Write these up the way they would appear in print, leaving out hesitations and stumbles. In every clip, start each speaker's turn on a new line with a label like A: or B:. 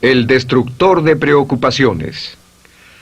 A: El destructor de preocupaciones.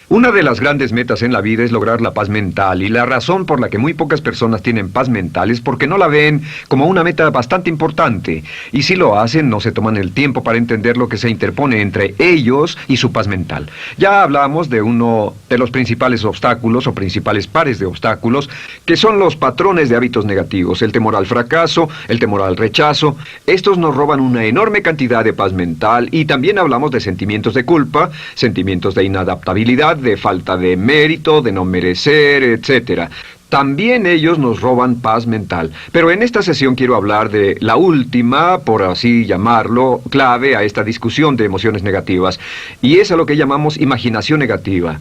A: Una de las grandes metas en la vida es lograr la paz mental, y la razón por la que muy pocas personas tienen paz mental es porque no la ven como una meta bastante importante, y si lo hacen no se toman el tiempo para entender lo que se interpone entre ellos y su paz mental. Ya hablamos de uno de los principales obstáculos o principales pares de obstáculos, que son los patrones de hábitos negativos, el temor al fracaso, el temor al rechazo. Estos nos roban una enorme cantidad de paz mental, y también hablamos de sentimientos de culpa, sentimientos de inadaptabilidad, de falta de mérito, de no merecer, etc. También ellos nos roban paz mental. Pero en esta sesión quiero hablar de la última, por así llamarlo, clave a esta discusión de emociones negativas, y es a lo que llamamos imaginación negativa.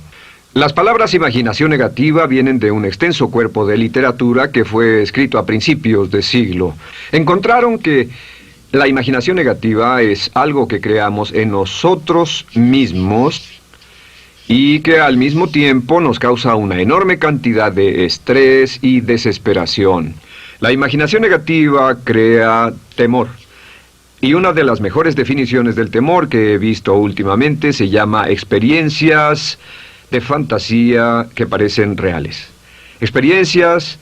A: Las palabras imaginación negativa vienen de un extenso cuerpo de literatura que fue escrito a principios de siglo. Encontraron que la imaginación negativa es algo que creamos en nosotros mismos y que al mismo tiempo nos causa una enorme cantidad de estrés y desesperación. La imaginación negativa crea temor. Y una de las mejores definiciones del temor que he visto últimamente se llama experiencias de fantasía que parecen reales. Experiencias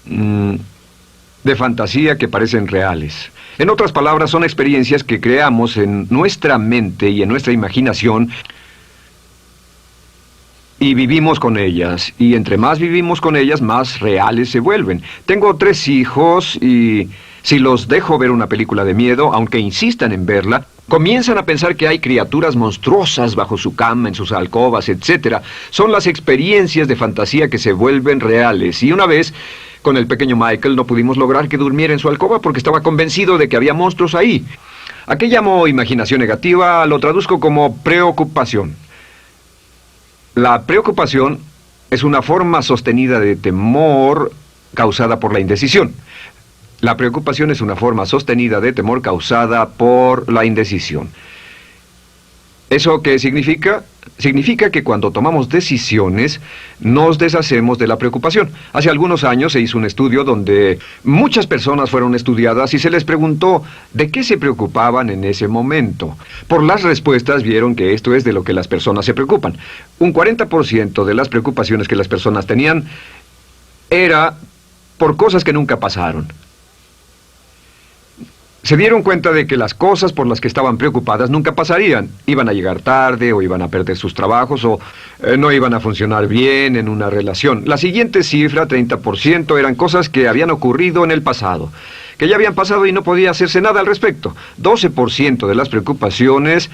A: de fantasía que parecen reales. En otras palabras, son experiencias que creamos en nuestra mente y en nuestra imaginación, y vivimos con ellas, y entre más vivimos con ellas, más reales se vuelven. Tengo 3 hijos, y si los dejo ver una película de miedo, aunque insistan en verla, comienzan a pensar que hay criaturas monstruosas bajo su cama, en sus alcobas, etc. Son las experiencias de fantasía que se vuelven reales. Y una vez, con el pequeño Michael, no pudimos lograr que durmiera en su alcoba porque estaba convencido de que había monstruos ahí. ¿A qué llamo imaginación negativa? Lo traduzco como preocupación. La preocupación es una forma sostenida de temor causada por la indecisión. La preocupación es una forma sostenida de temor causada por la indecisión. ¿Eso qué significa? Significa que cuando tomamos decisiones, nos deshacemos de la preocupación. Hace algunos años se hizo un estudio donde muchas personas fueron estudiadas y se les preguntó de qué se preocupaban en ese momento. Por las respuestas vieron que esto es de lo que las personas se preocupan. Un 40% de las preocupaciones que las personas tenían era por cosas que nunca pasaron. Se dieron cuenta de que las cosas por las que estaban preocupadas nunca pasarían. Iban a llegar tarde, o iban a perder sus trabajos, o no iban a funcionar bien en una relación. La siguiente cifra, 30%, eran cosas que habían ocurrido en el pasado, que ya habían pasado y no podía hacerse nada al respecto. 12% de las preocupaciones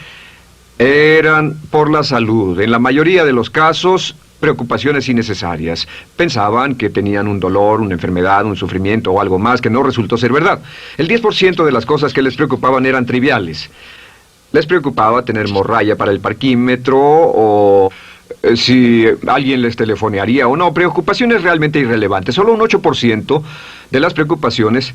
A: eran por la salud. En la mayoría de los casos, preocupaciones innecesarias. Pensaban que tenían un dolor, una enfermedad, un sufrimiento o algo más que no resultó ser verdad. El 10% de las cosas que les preocupaban eran triviales. Les preocupaba tener morralla para el parquímetro, o si alguien les telefonearía o no. Preocupaciones realmente irrelevantes. Solo un 8% de las preocupaciones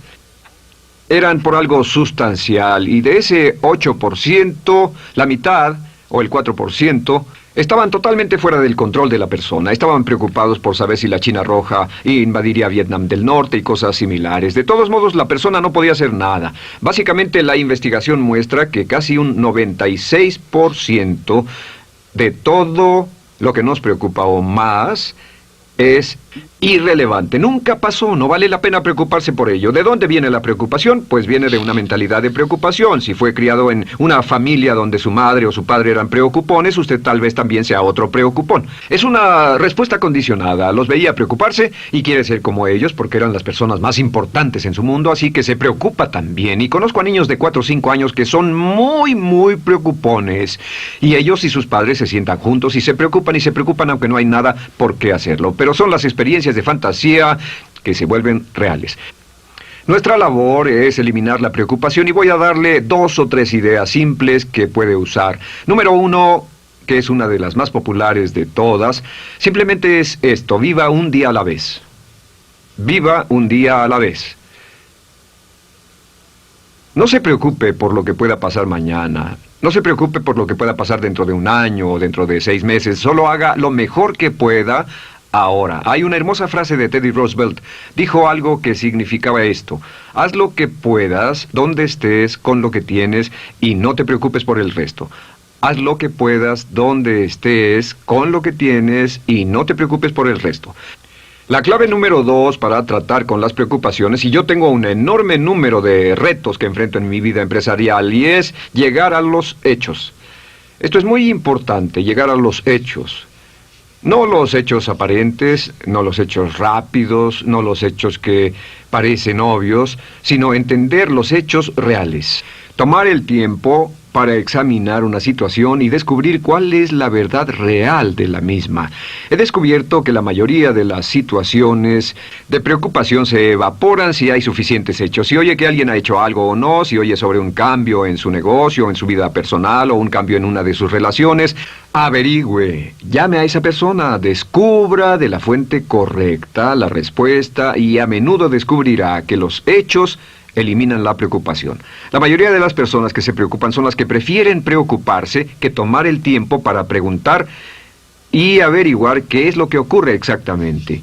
A: eran por algo sustancial, y de ese 8%, la mitad, o el 4%, estaban totalmente fuera del control de la persona. Estaban preocupados por saber si la China Roja invadiría Vietnam del Norte y cosas similares. De todos modos, la persona no podía hacer nada. Básicamente, la investigación muestra que casi un 96% de todo lo que nos preocupa o más es irrelevante. Nunca pasó, no vale la pena preocuparse por ello. ¿De dónde viene la preocupación? Pues viene de una mentalidad de preocupación. Si fue criado en una familia donde su madre o su padre eran preocupones, usted tal vez también sea otro preocupón. Es una respuesta condicionada. Los veía preocuparse y quiere ser como ellos porque eran las personas más importantes en su mundo, así que se preocupa también. Y conozco a niños de 4 o 5 años que son muy preocupones. Y ellos y sus padres se sientan juntos y se preocupan aunque no hay nada por qué hacerlo. Pero son las experiencias de fantasía que se vuelven reales. Nuestra labor es eliminar la preocupación, y voy a darle 2 o 3 ideas simples que puede usar. Número 1, que es una de las más populares de todas, simplemente es esto: viva un día a la vez. Viva un día a la vez. No se preocupe por lo que pueda pasar mañana. No se preocupe por lo que pueda pasar dentro de un año o dentro de 6 meses. Solo haga lo mejor que pueda ahora. Hay una hermosa frase de Teddy Roosevelt. Dijo algo que significaba esto: haz lo que puedas, donde estés, con lo que tienes, y no te preocupes por el resto. Haz lo que puedas, donde estés, con lo que tienes y no te preocupes por el resto. La clave número 2 para tratar con las preocupaciones, y yo tengo un enorme número de retos que enfrento en mi vida empresarial, y es llegar a los hechos. Esto es muy importante, llegar a los hechos. No los hechos aparentes, no los hechos rápidos, no los hechos que parecen obvios, sino entender los hechos reales. Tomar el tiempo para examinar una situación y descubrir cuál es la verdad real de la misma. He descubierto que la mayoría de las situaciones de preocupación se evaporan si hay suficientes hechos. Si oye que alguien ha hecho algo o no, si oye sobre un cambio en su negocio, en su vida personal o un cambio en una de sus relaciones, averigüe, llame a esa persona, descubra de la fuente correcta la respuesta y a menudo descubrirá que los hechos eliminan la preocupación. La mayoría de las personas que se preocupan son las que prefieren preocuparse que tomar el tiempo para preguntar y averiguar qué es lo que ocurre exactamente.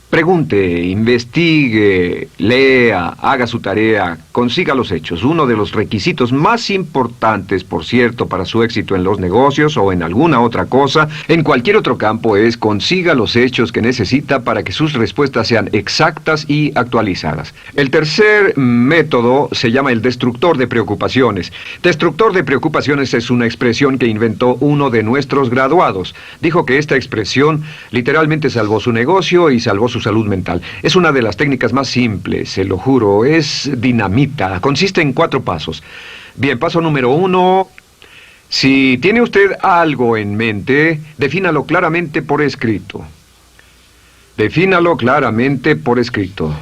A: Pregunte, investigue, lea, haga su tarea, consiga los hechos. Uno de los requisitos más importantes, por cierto, para su éxito en los negocios o en alguna otra cosa, en cualquier otro campo, es consiga los hechos que necesita para que sus respuestas sean exactas y actualizadas. El tercer método se llama el destructor de preocupaciones. Destructor de preocupaciones es una expresión que inventó uno de nuestros graduados. Dijo que esta expresión literalmente salvó su negocio y salvó su salud mental. Es una de las técnicas más simples, se lo juro, es dinamita. Consiste en 4 pasos. Bien, paso número 1. Si tiene usted algo en mente, defínalo claramente por escrito. Defínalo claramente por escrito.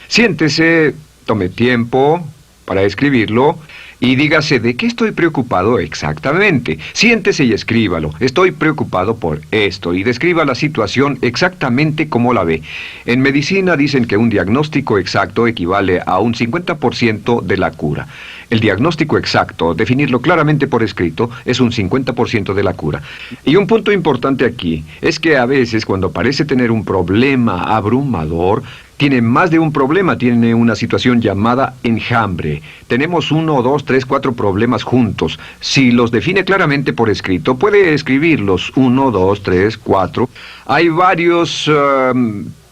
A: Siéntese, tome tiempo para escribirlo y dígase de qué estoy preocupado exactamente. Siéntese y escríbalo. Estoy preocupado por esto y describa la situación exactamente como la ve. En medicina dicen que un diagnóstico exacto equivale a un 50% de la cura. El diagnóstico exacto, definirlo claramente por escrito, es un 50% de la cura. Y un punto importante aquí es que a veces cuando parece tener un problema abrumador, tiene más de un problema, tiene una situación llamada enjambre. Tenemos 1, 2, 3, 4 problemas juntos. Si los define claramente por escrito, puede escribirlos 1, 2, 3, 4. Hay varios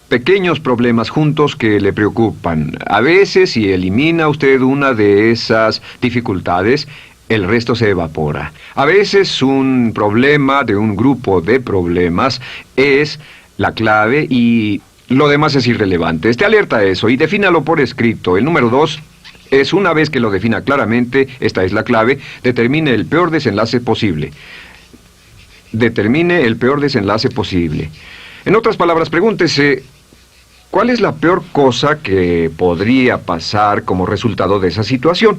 A: pequeños problemas juntos que le preocupan. A veces, si elimina usted una de esas dificultades, el resto se evapora. A veces un problema de un grupo de problemas es la clave y lo demás es irrelevante. Esté alerta a eso y defínalo por escrito. El número 2 es, una vez que lo defina claramente, esta es la clave, determine el peor desenlace posible. Determine el peor desenlace posible. En otras palabras, pregúntese, ¿cuál es la peor cosa que podría pasar como resultado de esa situación?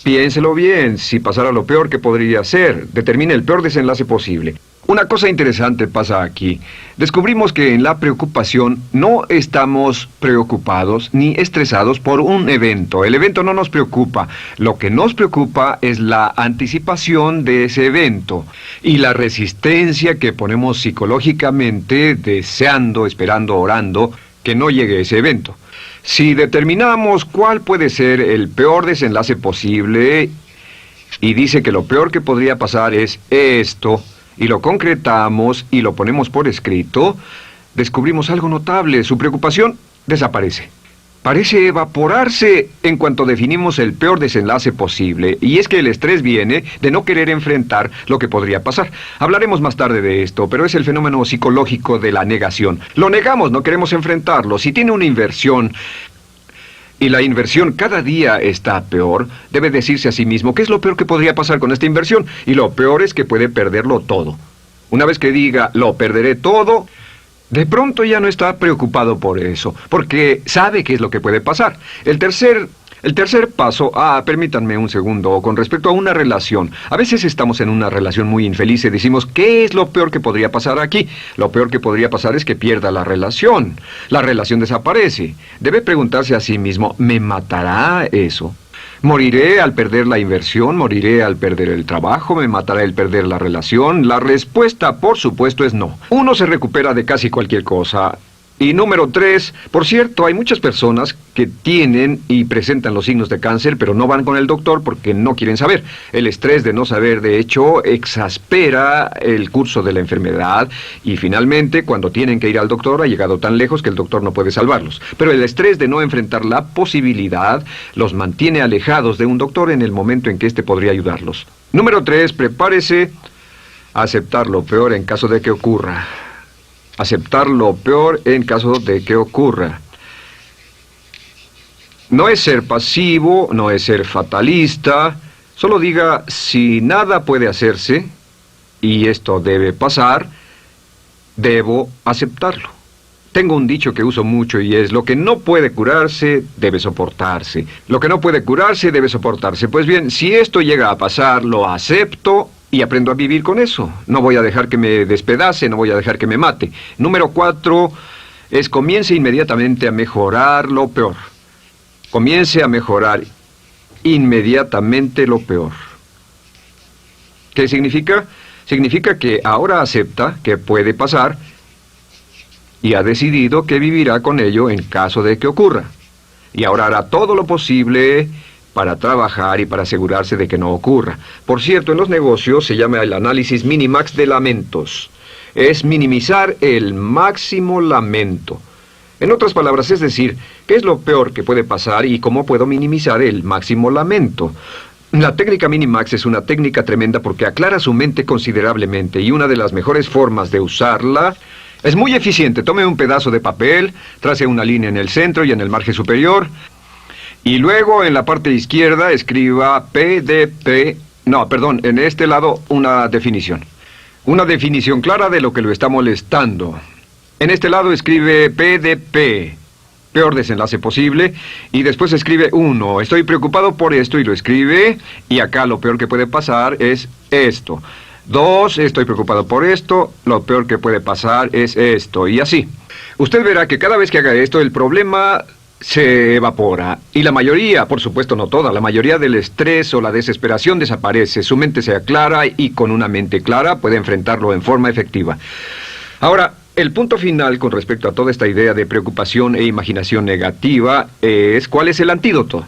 A: Piénselo bien, si pasara lo peor que podría ser, determine el peor desenlace posible. Una cosa interesante pasa aquí. Descubrimos que en la preocupación no estamos preocupados ni estresados por un evento. El evento no nos preocupa. Lo que nos preocupa es la anticipación de ese evento y la resistencia que ponemos psicológicamente deseando, esperando, orando que no llegue ese evento. Si determinamos cuál puede ser el peor desenlace posible y dice que lo peor que podría pasar es esto, y lo concretamos y lo ponemos por escrito, descubrimos algo notable. Su preocupación desaparece. Parece evaporarse en cuanto definimos el peor desenlace posible, y es que el estrés viene de no querer enfrentar lo que podría pasar. Hablaremos más tarde de esto, pero es el fenómeno psicológico de la negación. Lo negamos, no queremos enfrentarlo. Si tiene una inversión y la inversión cada día está peor, debe decirse a sí mismo qué es lo peor que podría pasar con esta inversión, y lo peor es que puede perderlo todo. Una vez que diga, lo perderé todo, de pronto ya no está preocupado por eso, porque sabe qué es lo que puede pasar. El tercer paso, permítanme un segundo, con respecto a una relación. A veces estamos en una relación muy infeliz y decimos, ¿qué es lo peor que podría pasar aquí? Lo peor que podría pasar es que pierda la relación. La relación desaparece. Debe preguntarse a sí mismo, ¿me matará eso? ¿Moriré al perder la inversión? ¿Moriré al perder el trabajo? ¿Me matará el perder la relación? La respuesta, por supuesto, es no. Uno se recupera de casi cualquier cosa. Y número 3, por cierto, hay muchas personas que tienen y presentan los signos de cáncer, pero no van con el doctor porque no quieren saber. El estrés de no saber, de hecho, exaspera el curso de la enfermedad y finalmente, cuando tienen que ir al doctor, ha llegado tan lejos que el doctor no puede salvarlos. Pero el estrés de no enfrentar la posibilidad los mantiene alejados de un doctor en el momento en que éste podría ayudarlos. Número 3, prepárese a aceptar lo peor en caso de que ocurra. Aceptar lo peor en caso de que ocurra. No es ser pasivo, no es ser fatalista. Solo diga, si nada puede hacerse, y esto debe pasar, debo aceptarlo. Tengo un dicho que uso mucho y es, lo que no puede curarse, debe soportarse. Lo que no puede curarse, debe soportarse. Pues bien, si esto llega a pasar, lo acepto y aprendo a vivir con eso. No voy a dejar que me despedace, no voy a dejar que me mate. Número 4 es, comience inmediatamente a mejorar lo peor. Comience a mejorar inmediatamente lo peor. ¿Qué significa? Significa que ahora acepta que puede pasar y ha decidido que vivirá con ello en caso de que ocurra. Y ahora hará todo lo posible para trabajar y para asegurarse de que no ocurra. Por cierto, en los negocios se llama el análisis minimax de lamentos. Es minimizar el máximo lamento. En otras palabras, es decir, ¿qué es lo peor que puede pasar y cómo puedo minimizar el máximo lamento? La técnica Minimax es una técnica tremenda porque aclara su mente considerablemente y una de las mejores formas de usarla es muy eficiente. Tome un pedazo de papel, trace una línea en el centro y en el margen superior y luego en la parte izquierda escriba en este lado una definición. Una definición clara de lo que lo está molestando. En este lado escribe PDP, peor desenlace posible, y después escribe 1, estoy preocupado por esto, y lo escribe, y acá lo peor que puede pasar es esto. 2, estoy preocupado por esto, lo peor que puede pasar es esto, y así. Usted verá que cada vez que haga esto, el problema se evapora, y la mayoría, por supuesto no toda, la mayoría del estrés o la desesperación desaparece, su mente se aclara, y con una mente clara puede enfrentarlo en forma efectiva. Ahora, el punto final con respecto a toda esta idea de preocupación e imaginación negativa es, ¿cuál es el antídoto?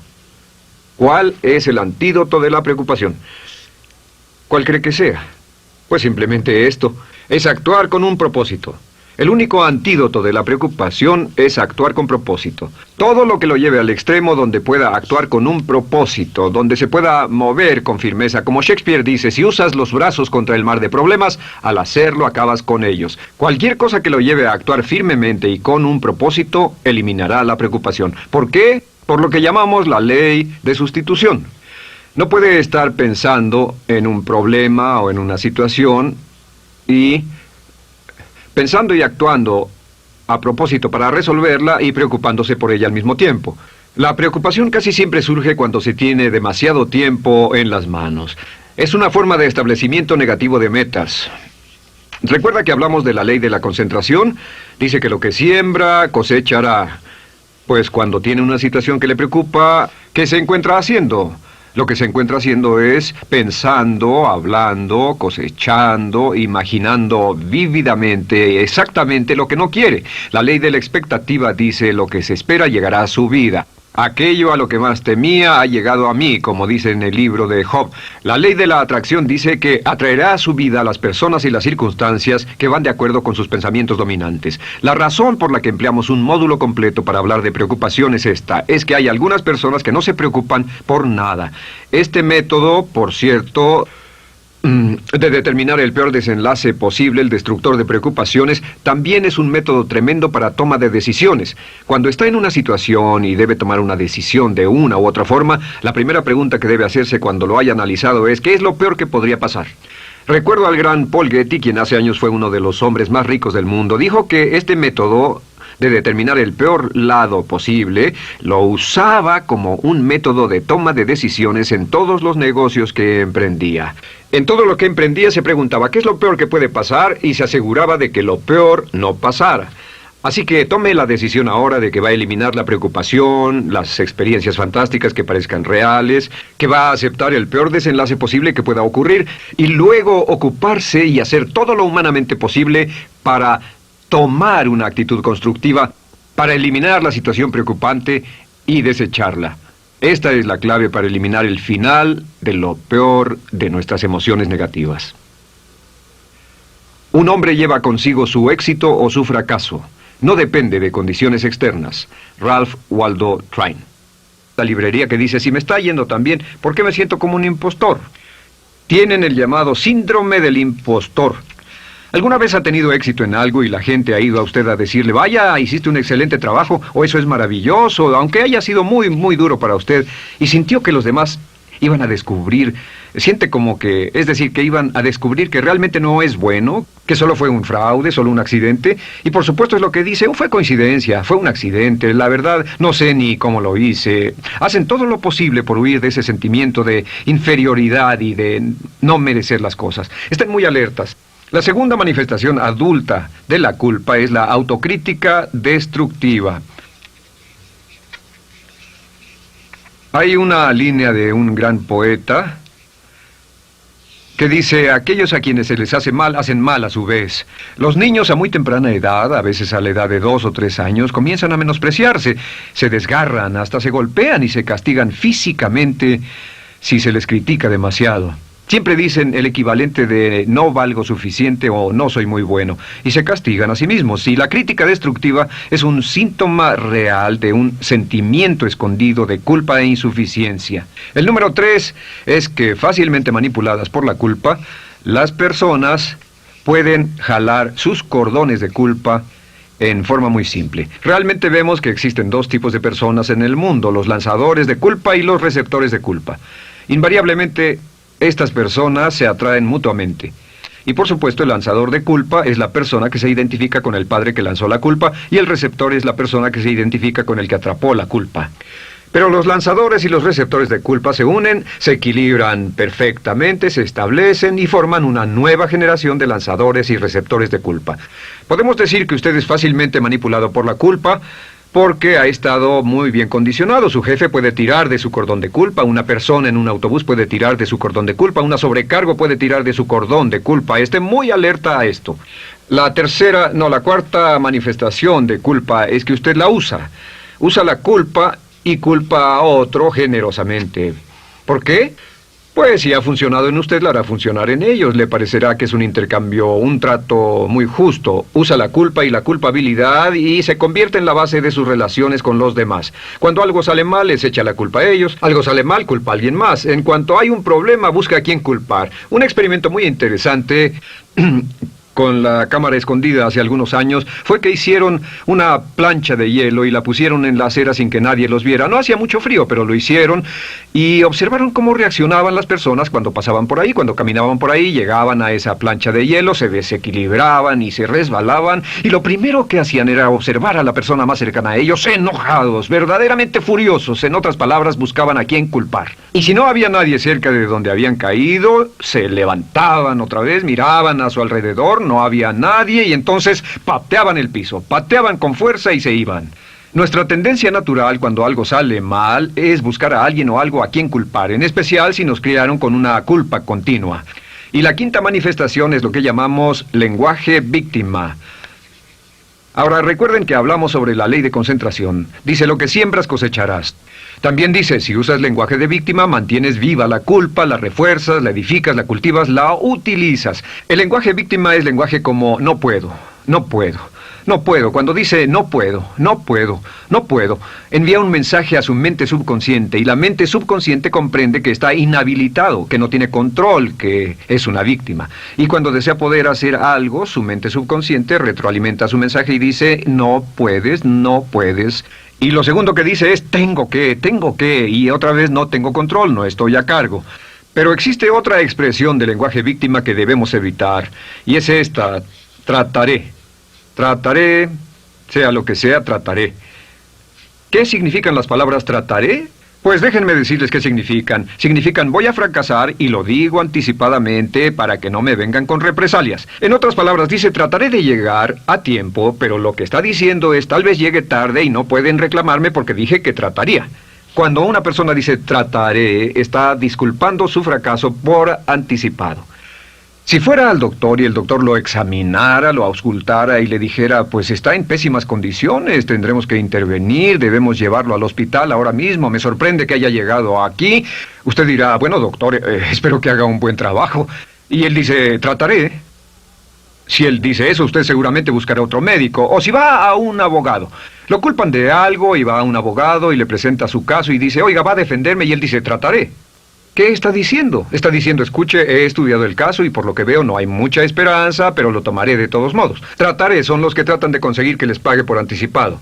A: ¿Cuál es el antídoto de la preocupación? ¿Cuál cree que sea? Pues simplemente esto, es actuar con un propósito. El único antídoto de la preocupación es actuar con propósito. Todo lo que lo lleve al extremo donde pueda actuar con un propósito, donde se pueda mover con firmeza. Como Shakespeare dice, si usas los brazos contra el mar de problemas, al hacerlo acabas con ellos. Cualquier cosa que lo lleve a actuar firmemente y con un propósito, eliminará la preocupación. ¿Por qué? Por lo que llamamos la ley de sustitución. No puede estar pensando en un problema o en una situación y pensando y actuando a propósito para resolverla y preocupándose por ella al mismo tiempo. La preocupación casi siempre surge cuando se tiene demasiado tiempo en las manos. Es una forma de establecimiento negativo de metas. ¿Recuerda que hablamos de la ley de la concentración? Dice que lo que siembra, cosechará. Pues cuando tiene una situación que le preocupa, ¿qué se encuentra haciendo? Lo que se encuentra haciendo es pensando, hablando, cosechando, imaginando vívidamente exactamente lo que no quiere. La ley de la expectativa dice, lo que se espera llegará a su vida. Aquello a lo que más temía ha llegado a mí, como dice en el libro de Job. La ley de la atracción dice que atraerá a su vida a las personas y las circunstancias que van de acuerdo con sus pensamientos dominantes. La razón por la que empleamos un módulo completo para hablar de preocupación es esta, es que hay algunas personas que no se preocupan por nada. Este método, por cierto, de determinar el peor desenlace posible, el destructor de preocupaciones, también es un método tremendo para toma de decisiones. Cuando está en una situación y debe tomar una decisión de una u otra forma, la primera pregunta que debe hacerse cuando lo haya analizado es, ¿qué es lo peor que podría pasar? Recuerdo al gran Paul Getty, quien hace años fue uno de los hombres más ricos del mundo, dijo que este método de determinar el peor lado posible, lo usaba como un método de toma de decisiones en todos los negocios que emprendía. En todo lo que emprendía se preguntaba, ¿qué es lo peor que puede pasar? Y se aseguraba de que lo peor no pasara. Así que tome la decisión ahora de que va a eliminar la preocupación, las experiencias fantásticas que parezcan reales, que va a aceptar el peor desenlace posible que pueda ocurrir, y luego ocuparse y hacer todo lo humanamente posible para tomar una actitud constructiva, para eliminar la situación preocupante y desecharla. Esta es la clave para eliminar el final de lo peor de nuestras emociones negativas. Un hombre lleva consigo su éxito o su fracaso. No depende de condiciones externas. Ralph Waldo Trine. La librería que dice, si me está yendo tan bien, ¿por qué me siento como un impostor? Tienen el llamado síndrome del impostor. ¿Alguna vez ha tenido éxito en algo y la gente ha ido a usted a decirle, vaya, hiciste un excelente trabajo, o eso es maravilloso, aunque haya sido muy, muy duro para usted, y sintió que los demás iban a descubrir, siente como que, es decir, que iban a descubrir que realmente no es bueno, que solo fue un fraude, solo un accidente, y por supuesto es lo que dice, fue coincidencia, fue un accidente, la verdad, no sé ni cómo lo hice. Hacen todo lo posible por huir de ese sentimiento de inferioridad y de no merecer las cosas. Estén muy alertas. La segunda manifestación adulta de la culpa es la autocrítica destructiva. Hay una línea de un gran poeta que dice, aquellos a quienes se les hace mal, hacen mal a su vez. Los niños a muy temprana edad, a veces a la edad de 2 o 3 años, comienzan a menospreciarse, se desgarran, hasta se golpean y se castigan físicamente si se les critica demasiado. Siempre dicen el equivalente de no valgo suficiente o no soy muy bueno, y se castigan a sí mismos. Y la crítica destructiva es un síntoma real de un sentimiento escondido de culpa e insuficiencia. El número 3 es que fácilmente manipuladas por la culpa, las personas pueden jalar sus cordones de culpa en forma muy simple. Realmente vemos que existen 2 tipos de personas en el mundo, los lanzadores de culpa y los receptores de culpa. Invariablemente, estas personas se atraen mutuamente. Y por supuesto el lanzador de culpa es la persona que se identifica con el padre que lanzó la culpa y el receptor es la persona que se identifica con el que atrapó la culpa. Pero los lanzadores y los receptores de culpa se unen, se equilibran perfectamente, se establecen y forman una nueva generación de lanzadores y receptores de culpa. Podemos decir que usted es fácilmente manipulado por la culpa, porque ha estado muy bien condicionado. Su jefe puede tirar de su cordón de culpa, una persona en un autobús puede tirar de su cordón de culpa, una sobrecargo puede tirar de su cordón de culpa. Esté muy alerta a esto. La cuarta manifestación de culpa es que usted la usa. Usa la culpa y culpa a otro generosamente. ¿Por qué? Pues si ha funcionado en usted, la hará funcionar en ellos. Le parecerá que es un intercambio, un trato muy justo. Usa la culpa y la culpabilidad y se convierte en la base de sus relaciones con los demás. Cuando algo sale mal, les echa la culpa a ellos. Algo sale mal, culpa a alguien más. En cuanto hay un problema, busca a quién culpar. Un experimento muy interesante con la cámara escondida hace algunos años, fue que hicieron una plancha de hielo y la pusieron en la acera sin que nadie los viera. No hacía mucho frío, pero lo hicieron y observaron cómo reaccionaban las personas cuando pasaban por ahí, cuando caminaban por ahí, llegaban a esa plancha de hielo, se desequilibraban y se resbalaban, y lo primero que hacían era observar a la persona más cercana a ellos, enojados, verdaderamente furiosos. En otras palabras, buscaban a quién culpar. Y si no había nadie cerca de donde habían caído, se levantaban otra vez, miraban a su alrededor, no había nadie y entonces pateaban el piso, pateaban con fuerza y se iban. Nuestra tendencia natural cuando algo sale mal es buscar a alguien o algo a quien culpar, en especial si nos criaron con una culpa continua. Y la quinta manifestación es lo que llamamos lenguaje víctima. Ahora recuerden que hablamos sobre la ley de concentración. Dice, lo que siembras cosecharás. También dice, si usas lenguaje de víctima, mantienes viva la culpa, la refuerzas, la edificas, la cultivas, la utilizas. El lenguaje víctima es lenguaje como no puedo, no puedo, no puedo. Cuando dice no puedo, no puedo, no puedo, envía un mensaje a su mente subconsciente y la mente subconsciente comprende que está inhabilitado, que no tiene control, que es una víctima. Y cuando desea poder hacer algo, su mente subconsciente retroalimenta su mensaje y dice no puedes, no puedes. Y lo segundo que dice es tengo que, y otra vez no tengo control, no estoy a cargo. Pero existe otra expresión del lenguaje víctima que debemos evitar, y es esta, trataré. Trataré, sea lo que sea, trataré. ¿Qué significan las palabras trataré? Pues déjenme decirles qué significan. Significan voy a fracasar y lo digo anticipadamente para que no me vengan con represalias. En otras palabras dice trataré de llegar a tiempo, pero lo que está diciendo es tal vez llegue tarde y no pueden reclamarme porque dije que trataría. Cuando una persona dice trataré, está disculpando su fracaso por anticipado. Si fuera al doctor y el doctor lo examinara, lo auscultara y le dijera, pues está en pésimas condiciones, tendremos que intervenir, debemos llevarlo al hospital ahora mismo, me sorprende que haya llegado aquí, usted dirá, bueno, doctor, espero que haga un buen trabajo. Y él dice, trataré. Si él dice eso, usted seguramente buscará otro médico. O si va a un abogado. Lo culpan de algo y va a un abogado y le presenta su caso y dice, oiga, va a defenderme, y él dice, trataré. ¿Qué está diciendo? Está diciendo, escuche, he estudiado el caso y por lo que veo no hay mucha esperanza, pero lo tomaré de todos modos. Trataré son los que tratan de conseguir que les pague por anticipado.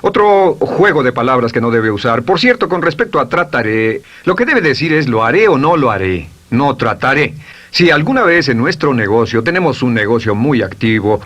A: Otro juego de palabras que no debe usar. Por cierto, con respecto a trataré, lo que debe decir es lo haré o no lo haré. No trataré. Si alguna vez en nuestro negocio, tenemos un negocio muy activo,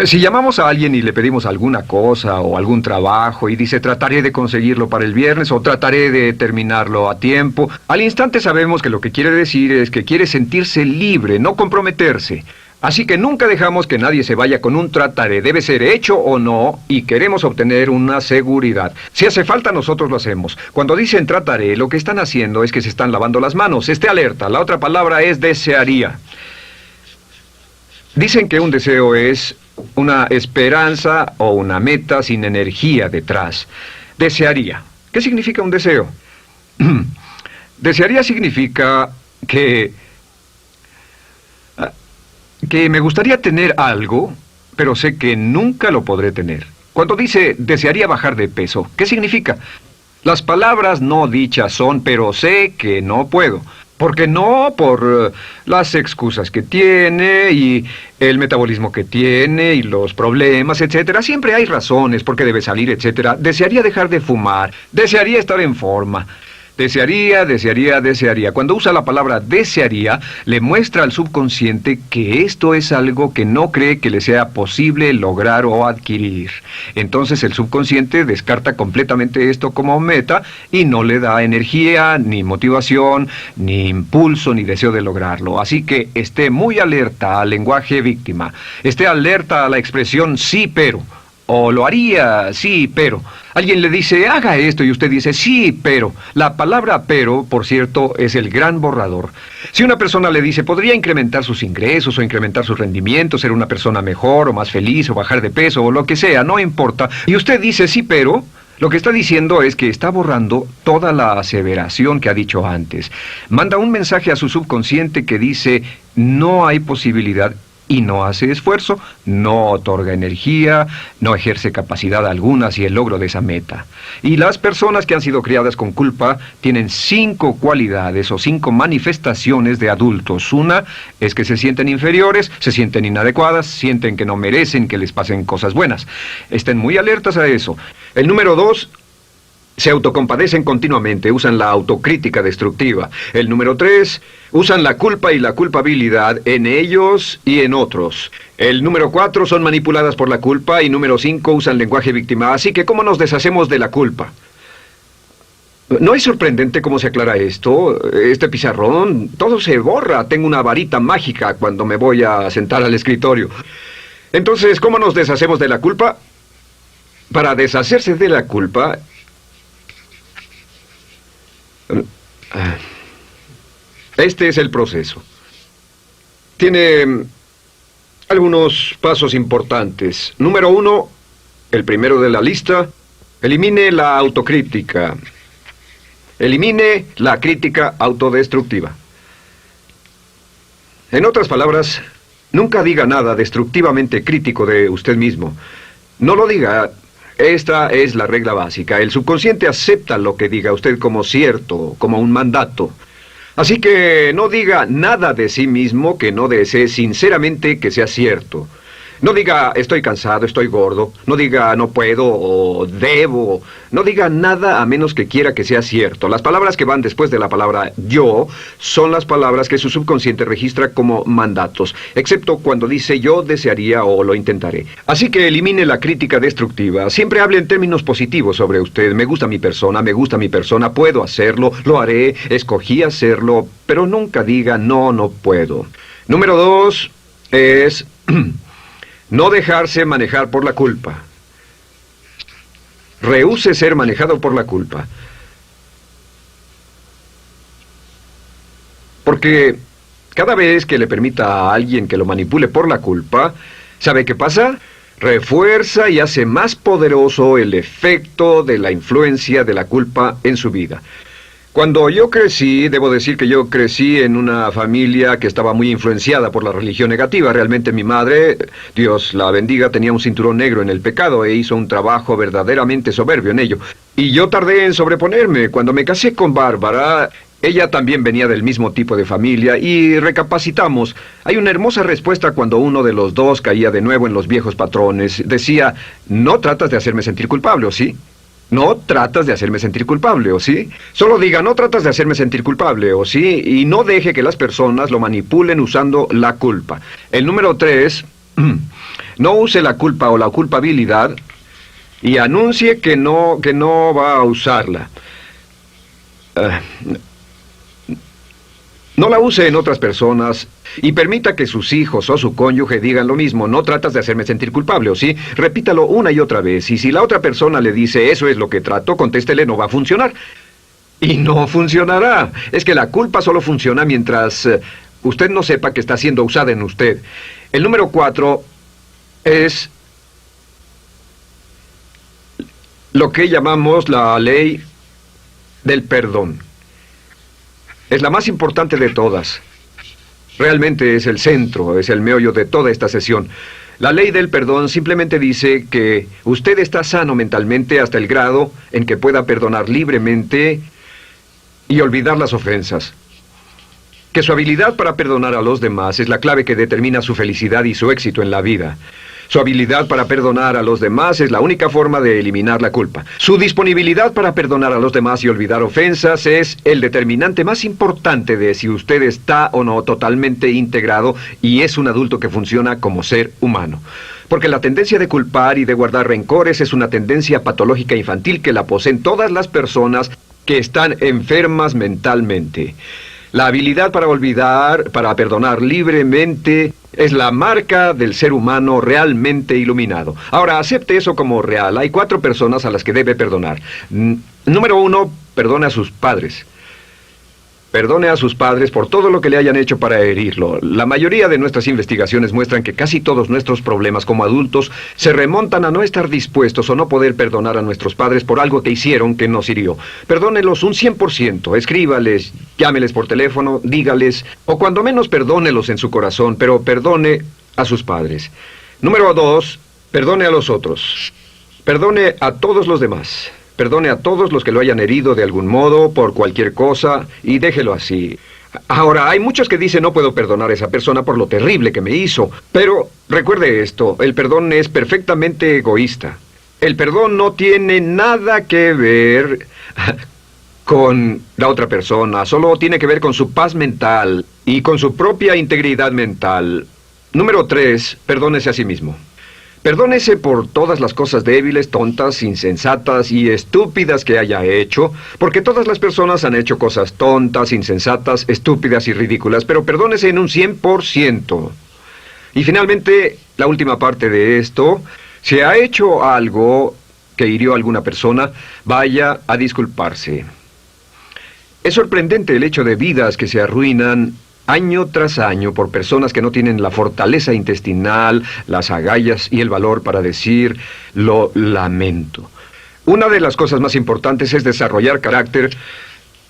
A: si llamamos a alguien y le pedimos alguna cosa o algún trabajo y dice trataré de conseguirlo para el viernes o trataré de terminarlo a tiempo, al instante sabemos que lo que quiere decir es que quiere sentirse libre, no comprometerse. Así que nunca dejamos que nadie se vaya con un trataré, debe ser hecho o no, y queremos obtener una seguridad. Si hace falta, nosotros lo hacemos. Cuando dicen trataré, lo que están haciendo es que se están lavando las manos. Esté alerta, la otra palabra es desearía. Dicen que un deseo es una esperanza o una meta sin energía detrás. Desearía. ¿Qué significa un deseo? Desearía significa que me gustaría tener algo, pero sé que nunca lo podré tener. Cuando dice desearía bajar de peso, ¿qué significa? Las palabras no dichas son, pero sé que no puedo. Porque no, por las excusas que tiene y el metabolismo que tiene y los problemas, etcétera. Siempre hay razones por qué debe salir, etcétera. Desearía dejar de fumar, desearía estar en forma. Desearía, desearía, desearía. Cuando usa la palabra desearía, le muestra al subconsciente que esto es algo que no cree que le sea posible lograr o adquirir. Entonces el subconsciente descarta completamente esto como meta y no le da energía, ni motivación, ni impulso, ni deseo de lograrlo. Así que esté muy alerta al lenguaje víctima. Esté alerta a la expresión sí, pero. O lo haría, sí, pero. Alguien le dice, haga esto, y usted dice, sí, pero. La palabra pero, por cierto, es el gran borrador. Si una persona le dice, podría incrementar sus ingresos o incrementar su rendimiento, ser una persona mejor o más feliz o bajar de peso o lo que sea, no importa. Y usted dice, sí, pero. Lo que está diciendo es que está borrando toda la aseveración que ha dicho antes. Manda un mensaje a su subconsciente que dice, no hay posibilidad. Y no hace esfuerzo, no otorga energía, no ejerce capacidad alguna hacia el logro de esa meta. Y las personas que han sido criadas con culpa tienen 5 cualidades o 5 manifestaciones de adultos. Una es que se sienten inferiores, se sienten inadecuadas, sienten que no merecen que les pasen cosas buenas. Estén muy alertas a eso. El número 2... se autocompadecen continuamente, usan la autocrítica destructiva. El número 3, usan la culpa y la culpabilidad en ellos y en otros. El número 4, son manipuladas por la culpa. Y número 5, usan lenguaje víctima. Así que, ¿cómo nos deshacemos de la culpa? ¿No es sorprendente cómo se aclara esto? Este pizarrón, todo se borra. Tengo una varita mágica cuando me voy a sentar al escritorio. Entonces, ¿cómo nos deshacemos de la culpa? Para deshacerse de la culpa... este es el proceso. Tiene algunos pasos importantes. Número 1, el primero de la lista, elimine la autocrítica. Elimine la crítica autodestructiva. En otras palabras, nunca diga nada destructivamente crítico de usted mismo. No lo diga. Esta es la regla básica. El subconsciente acepta lo que diga usted como cierto, como un mandato. Así que no diga nada de sí mismo que no desee sinceramente que sea cierto. No diga estoy cansado, estoy gordo. No diga no puedo o debo. No diga nada a menos que quiera que sea cierto. Las palabras que van después de la palabra yo son las palabras que su subconsciente registra como mandatos, excepto cuando dice yo desearía o lo intentaré. Así que elimine la crítica destructiva. Siempre hable en términos positivos sobre usted. Me gusta mi persona, puedo hacerlo, lo haré, escogí hacerlo, pero nunca diga no puedo. Número 2 es... no dejarse manejar por la culpa. Rehúse ser manejado por la culpa. Porque Cada vez que le permita a alguien que lo manipule por la culpa, ¿sabe qué pasa? Refuerza y hace más poderoso el efecto de la influencia de la culpa en su vida. Cuando yo crecí, debo decir que yo crecí en una familia que estaba muy influenciada por la religión negativa. Realmente mi madre, Dios la bendiga, tenía un cinturón negro en el pecado e hizo un trabajo verdaderamente soberbio en ello. Y yo tardé en sobreponerme. Cuando me casé con Bárbara, ella también venía del mismo tipo de familia y recapacitamos. Hay una hermosa respuesta cuando uno de los dos caía de nuevo en los viejos patrones. Decía, no tratas de hacerme sentir culpable, ¿o sí? No tratas de hacerme sentir culpable, ¿o sí? Solo diga, no tratas de hacerme sentir culpable, ¿o sí? Y no deje que las personas lo manipulen usando la culpa. El número 3, no use la culpa o la culpabilidad y anuncie que no va a usarla. No la use en otras personas y permita que sus hijos o su cónyuge digan lo mismo. No tratas de hacerme sentir culpable, ¿o sí? Repítalo una y otra vez. Y si la otra persona le dice, eso es lo que trato, contéstele, no va a funcionar. Y no funcionará. Es que la culpa solo funciona mientras usted no sepa que está siendo usada en usted. El número 4 es lo que llamamos la ley del perdón. Es la más importante de todas. Realmente es el centro, es el meollo de toda esta sesión. La ley del perdón simplemente dice que usted está sano mentalmente hasta el grado en que pueda perdonar libremente y olvidar las ofensas. Que su habilidad para perdonar a los demás es la clave que determina su felicidad y su éxito en la vida. Su habilidad para perdonar a los demás es la única forma de eliminar la culpa. Su disponibilidad para perdonar a los demás y olvidar ofensas es el determinante más importante de si usted está o no totalmente integrado y es un adulto que funciona como ser humano. Porque la tendencia de culpar y de guardar rencores es una tendencia patológica infantil que la poseen todas las personas que están enfermas mentalmente. La habilidad para olvidar, para perdonar libremente, es la marca del ser humano realmente iluminado. Ahora, acepte eso como real. Hay 4 personas a las que debe perdonar. Número 1, perdone a sus padres. Perdone a sus padres por todo lo que le hayan hecho para herirlo. La mayoría de nuestras investigaciones muestran que casi todos nuestros problemas como adultos se remontan a no estar dispuestos o no poder perdonar a nuestros padres por algo que hicieron que nos hirió. Perdónelos un 100%, escríbales, llámeles por teléfono, dígales, o cuando menos perdónelos en su corazón, pero perdone a sus padres. Número 2, perdone a los otros. Perdone a todos los demás. Perdone a todos los que lo hayan herido de algún modo, por cualquier cosa, y déjelo así. Ahora, hay muchos que dicen no puedo perdonar a esa persona por lo terrible que me hizo. Pero recuerde esto, el perdón es perfectamente egoísta. El perdón no tiene nada que ver con la otra persona, solo tiene que ver con su paz mental y con su propia integridad mental. Número 3, perdónese a sí mismo. Perdónese por todas las cosas débiles, tontas, insensatas y estúpidas que haya hecho, porque todas las personas han hecho cosas tontas, insensatas, estúpidas y ridículas, pero perdónese en un 100%. Y finalmente, la última parte de esto, si ha hecho algo que hirió a alguna persona, vaya a disculparse. Es sorprendente el hecho de vidas que se arruinan año tras año por personas que no tienen la fortaleza intestinal, las agallas y el valor para decir lo lamento. Una de las cosas más importantes es desarrollar carácter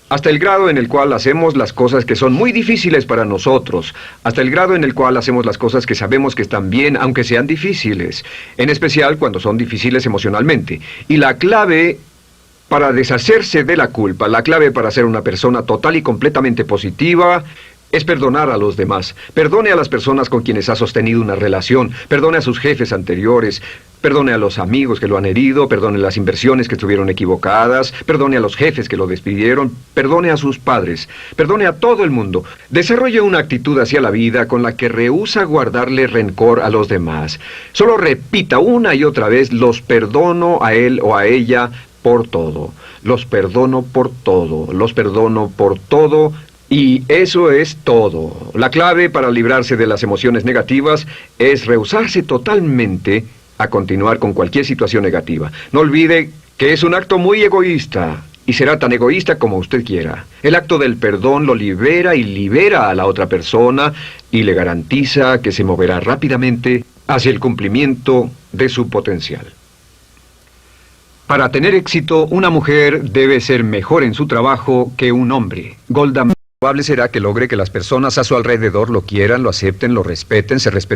A: hasta el grado en el cual hacemos las cosas que son muy difíciles para nosotros, hasta el grado en el cual hacemos las cosas que sabemos que están bien, aunque sean difíciles, en especial cuando son difíciles emocionalmente. Y la clave para deshacerse de la culpa, la clave para ser una persona total y completamente positiva, es perdonar a los demás. Perdone a las personas con quienes ha sostenido una relación. Perdone a sus jefes anteriores. Perdone a los amigos que lo han herido. Perdone las inversiones que estuvieron equivocadas. Perdone a los jefes que lo despidieron. Perdone a sus padres. Perdone a todo el mundo. Desarrolle una actitud hacia la vida con la que rehúsa guardarle rencor a los demás. Solo repita una y otra vez, los perdono a él o a ella por todo. Los perdono por todo. Los perdono por todo. Y eso es todo. La clave para librarse de las emociones negativas es rehusarse totalmente a continuar con cualquier situación negativa. No olvide que es un acto muy egoísta y será tan egoísta como usted quiera. El acto del perdón lo libera y libera a la otra persona y le garantiza que se moverá rápidamente hacia el cumplimiento de su potencial. Para tener éxito, una mujer debe ser mejor en su trabajo que un hombre. Golda, probable será que logre que las personas a su alrededor lo quieran, lo acepten, lo respeten, se respeten.